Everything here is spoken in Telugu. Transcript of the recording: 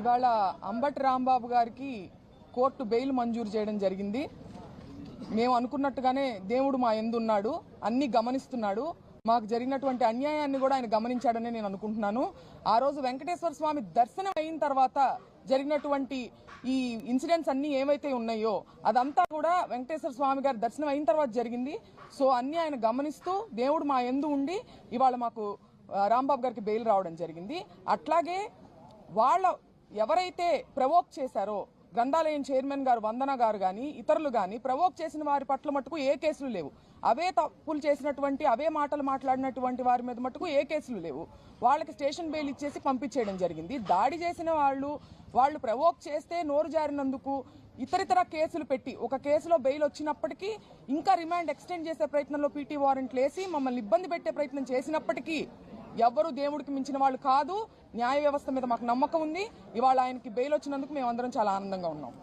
ఇవాళ అంబటి రాంబాబు గారికి కోర్టు బెయిల్ మంజూరు చేయడం జరిగింది. మేము అనుకున్నట్టుగానే దేవుడు మా యందు ఉన్నాడు, అన్ని గమనిస్తున్నాడు. మాకు జరిగినటువంటి అన్యాయాన్ని కూడా ఆయన గమనించాడని నేను అనుకుంటున్నాను. ఆ రోజు వెంకటేశ్వర స్వామి దర్శనం అయిన తర్వాత జరిగినటువంటి ఈ ఇన్సిడెంట్స్ అన్ని ఏవైతే ఉన్నాయో అదంతా కూడా వెంకటేశ్వర స్వామి గారి దర్శనం అయిన తర్వాత జరిగింది. సో అన్ని ఆయన గమనిస్తూ దేవుడు మా యందు ఉండి ఇవాళ మాకు రాంబాబు గారికి బెయిల్ రావడం జరిగింది. అట్లాగే వాళ్ళ ఎవరైతే ప్రవోక్ చేశారో గ్రంథాలయం చైర్మన్ గారు వందన గారు కానీ ఇతరులు కానీ ప్రవోక్ చేసిన వారి పట్ల మటుకు ఏ కేసులు లేవు. అవే తప్పులు చేసినటువంటి అవే మాటలు మాట్లాడినటువంటి వారి మీద మటుకు ఏ కేసులు లేవు. వాళ్ళకి స్టేషన్ బెయిల్ ఇచ్చేసి పంపించేయడం జరిగింది. దాడి చేసిన వాళ్ళు ప్రవోక్ చేస్తే నోరు జారినందుకు ఇతరితర కేసులు పెట్టి ఒక కేసులో బెయిల్ వచ్చినప్పటికీ ఇంకా రిమాండ్ ఎక్స్టెండ్ చేసే ప్రయత్నంలో పీటీ వారెంట్లు వేసి మమ్మల్ని ఇబ్బంది పెట్టే ప్రయత్నం చేసినప్పటికీ ఎవ్వరూ దేవుడికి మించిన వాళ్ళు కాదు. న్యాయ వ్యవస్థ మీద మాకు నమ్మకం ఉంది. ఇవాళ ఆయనకి బెయిల్ వచ్చినందుకు మేమందరం చాలా ఆనందంగా ఉన్నాం.